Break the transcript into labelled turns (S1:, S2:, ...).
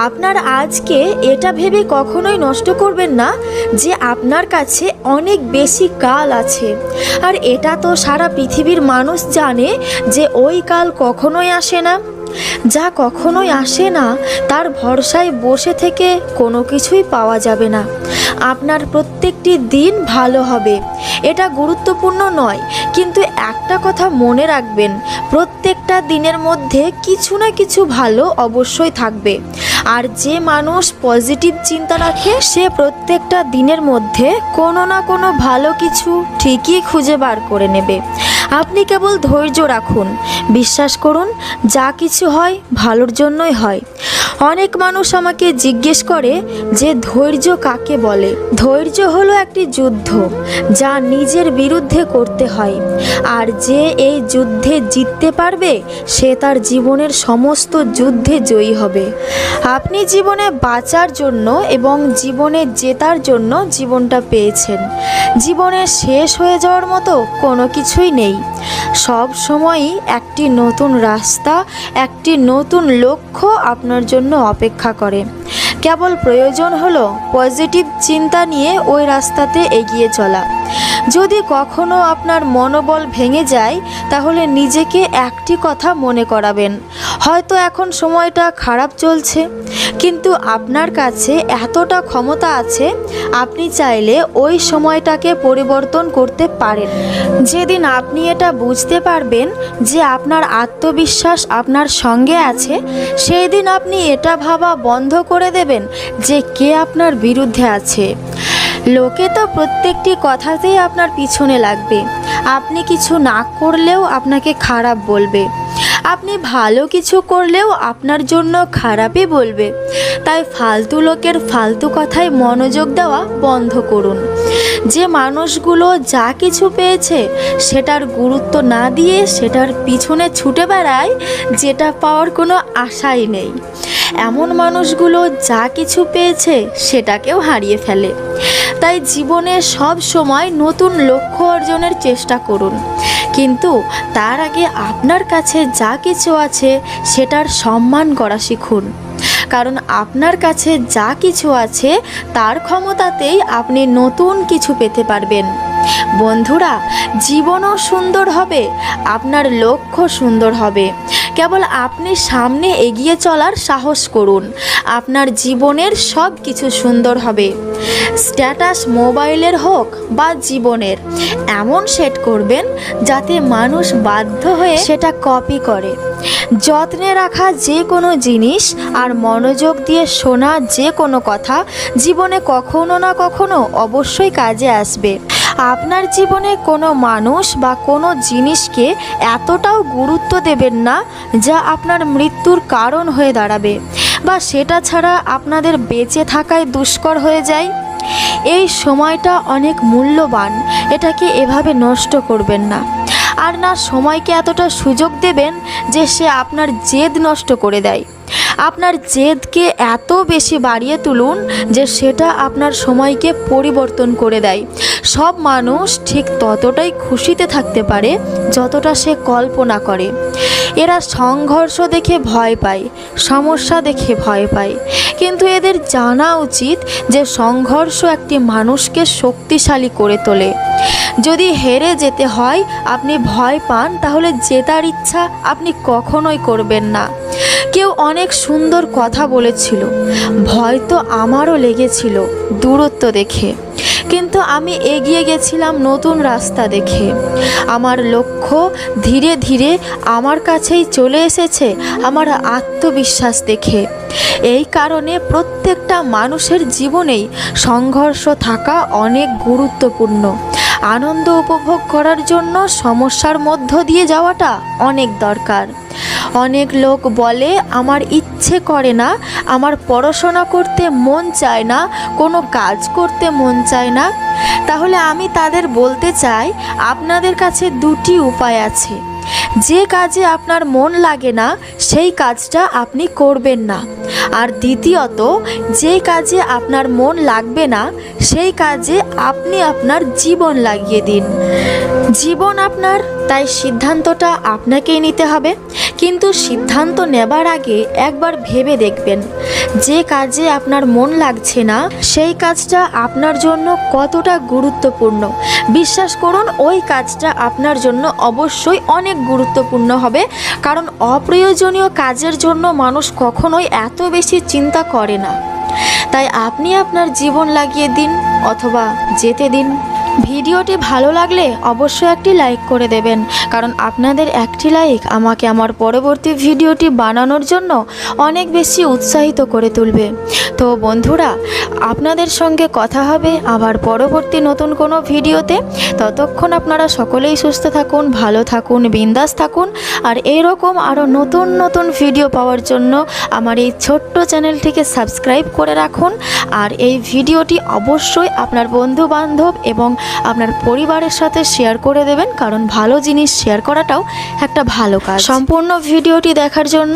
S1: আপনার আজকে এটা ভেবে কখনোই নষ্ট করবেন না যে আপনার কাছে অনেক বেশি কাল আছে। আর এটা তো সারা পৃথিবীর মানুষ জানে যে ওই কাল কখনোই আসে না। যা কখনোই আসে না তার ভরসায় বসে থেকে কোনো কিছুই পাওয়া যাবে না। আপনার প্রত্যেকটি দিন ভালো হবে, এটা গুরুত্বপূর্ণ নয়, কিন্তু একটা কথা মনে রাখবেন, প্রত্যেকটা দিনের মধ্যে কিছু না কিছু ভালো অবশ্যই থাকবে। আর যে মানুষ পজিটিভ চিন্তা রাখে সে প্রত্যেকটা দিনের মধ্যে কোনো না কোনো ভালো কিছু ঠিকই খুঁজে বার করে নেবে। আপনি কেবল ধৈর্য রাখুন, বিশ্বাস করুন, যা কিছু হয় ভালোর জন্যই হয়। অনেক মানুষ আমাকে জিজ্ঞেস করে যে ধৈর্য কাকে বলে। ধৈর্য হলো একটি যুদ্ধ যা নিজের বিরুদ্ধে করতে হয়, আর যে এই যুদ্ধে জিততে পারবে সে তার জীবনের সমস্ত যুদ্ধে জয়ী হবে। আপনি জীবনে বাঁচার জন্য এবং জীবনে জেতার জন্য জীবনটা পেয়েছেন। জীবনে শেষ হয়ে যাওয়ার মতো কোনো কিছুই নেই। সব সময়ই একটি নতুন রাস্তা, একটি নতুন লক্ষ্য আপনার জন্য অপেক্ষা করে। কেবল প্রয়োজন হলো পজিটিভ চিন্তা নিয়ে ওই রাস্তাতে এগিয়ে চলা। যদি কখনো আপনার মনোবল ভেঙে যায় তাহলে নিজেকে একটি কথা মনে করাবেন, হয়তো এখন সময়টা খারাপ চলছে, কিন্তু আপনার কাছে এতটা ক্ষমতা আছে আপনি চাইলে ওই সময়টাকে পরিবর্তন করতে পারেন। যেদিন আপনি এটা বুঝতে পারবেন যে আপনার আত্মবিশ্বাস আপনার সঙ্গে আছে, সেই দিন আপনি এটা ভাবা বন্ধ করে দেবেন যে কে আপনার বিরুদ্ধে আছে। লোকে তো প্রত্যেকটি কথাতেই আপনার পিছনে লাগবে। আপনি কিছু না করলেও আপনাকে খারাপ বলবে, আপনি ভালো কিছু করলেও আপনার জন্য খারাপই বলবে। তাই ফালতু লোকের ফালতু কথায় মনোযোগ দেওয়া বন্ধ করুন। যে মানুষগুলো যা কিছু পেয়েছে সেটার গুরুত্ব না দিয়ে সেটার পিছনে ছুটে বেড়ায় যেটা পাওয়ার কোনো আশাই নেই, এমন মানুষগুলো যা কিছু পেয়েছে সেটাকেও হারিয়ে ফেলে। তাই জীবনে সব সময় নতুন লক্ষ্য অর্জনের চেষ্টা করুন, কিন্তু তার আগে আপনার কাছে যা কিছু আছে সেটার সম্মান করা শিখুন। কারণ আপনার কাছে যা কিছু আছে তার ক্ষমতাতেই আপনি নতুন কিছু পেতে পারবেন। বন্ধুরা, জীবনও সুন্দর হবে, আপনার লক্ষ্য সুন্দর হবে। কেবল আপনি সামনে এগিয়ে চলার সাহস করুন, আপনার জীবনের সব কিছু সুন্দর হবে। স্ট্যাটাস মোবাইলের হোক বা জীবনের, এমন সেট করবেন যাতে মানুষ বাধ্য হয়ে সেটা কপি করে। যত্নে রাখা যে কোনো জিনিস আর মনোযোগ দিয়ে শোনা যে কোনো কথা জীবনে কখনো না কখনো অবশ্যই কাজে আসবে। আপনার জীবনে কোনো মানুষ বা কোনো জিনিসকে এতটাও গুরুত্ব দেবেন না যা আপনার মৃত্যুর কারণ হয়ে দাঁড়াবে বা সেটা ছাড়া আপনাদের বেঁচে থাকাই দুষ্কর হয়ে যায়। এই সময়টা অনেক মূল্যবান, এটাকে এভাবে নষ্ট করবেন না। আর না সময়কে এতটা সুযোগ দেবেন যে সে আপনার জেদ নষ্ট করে দেয়। আপনার জেদকে এত বেশি বাড়িয়ে তুলুন যে সেটা আপনার সময়কে পরিবর্তন করে দেয়। সব মানুষ ঠিক ততটাই খুশিতে থাকতে পারে যতটা সে কল্পনা করে। এরা সংঘর্ষ দেখে ভয় পায়, সমস্যা দেখে ভয় পায়, কিন্তু এদের জানা উচিত যে সংঘর্ষ একটি মানুষকে শক্তিশালী করে তোলে। যদি হেরে যেতে হয় আপনি ভয় পান তাহলে জেতার ইচ্ছা আপনি কখনোই করবেন না। কেউ অনেক সুন্দর কথা বলেছিল, ভয় তো আমারও লেগেছিল দূরত্ব দেখে, কিন্তু আমি এগিয়ে গেছিলাম নতুন রাস্তা দেখে। আমার লক্ষ্য ধীরে ধীরে আমার কাছেই চলে এসেছে আমার আত্মবিশ্বাস দেখে। এই কারণে প্রত্যেকটা মানুষের জীবনেই সংঘর্ষ থাকা অনেক গুরুত্বপূর্ণ। আনন্দ উপভোগ করার জন্য সমস্যার মধ্য দিয়ে যাওয়াটা অনেক দরকার। অনেক লোক বলে আমার ইচ্ছে করে না, আমার পড়াশোনা করতে মন চায় না, কোনো কাজ করতে মন চায় না। তাহলে আমি তাদের বলতে চাই আপনাদের কাছে দুটি উপায় আছে। যে কাজে আপনার মন লাগে না সেই কাজটা আপনি করবেন না। আর দ্বিতীয়ত, যে কাজে আপনার মন লাগবে না সেই কাজে আপনি আপনার জীবন লাগিয়ে দিন। জীবন আপনার, তাই সিদ্ধান্তটা আপনাকেই নিতে হবে। কিন্তু সিদ্ধান্ত নেবার আগে একবার ভেবে দেখবেন যে কাজে আপনার মন লাগছে না সেই কাজটা আপনার জন্য কতটা গুরুত্বপূর্ণ। বিশ্বাস করুন, ওই কাজটা আপনার জন্য অবশ্যই অনেক গুরুত্বপূর্ণ হবে, কারণ অপ্রয়োজনীয় কাজের জন্য মানুষ কখনোই এত বেশি চিন্তা করে না। তাই আপনি আপনার জীবন লাগিয়ে দিন অথবা যেতে দিন। ভিডিওটি ভালো লাগলে অবশ্যই একটি লাইক করে দেবেন, কারণ আপনাদের একটি লাইক আমাকে আমার পরবর্তী ভিডিওটি বানানোর জন্য অনেক বেশি উৎসাহিত করে তুলবে। তো বন্ধুরা, আপনাদের সঙ্গে কথা হবে আবার পরবর্তী নতুন কোনো ভিডিওতে। ততক্ষণ আপনারা সকলেই সুস্থ থাকুন, ভালো থাকুন, বিন্দাস থাকুন। আর এরকম আরও নতুন নতুন ভিডিও পাওয়ার জন্য আমার এই ছোট্ট চ্যানেলটিকে সাবস্ক্রাইব করে রাখুন। আর এই ভিডিওটি অবশ্যই আপনার বন্ধু বান্ধব এবং আপনার পরিবারের সাথে শেয়ার করে দেবেন, কারণ ভালো জিনিস শেয়ার করাটাও একটা ভালো কাজ। সম্পূর্ণ ভিডিওটি দেখার জন্য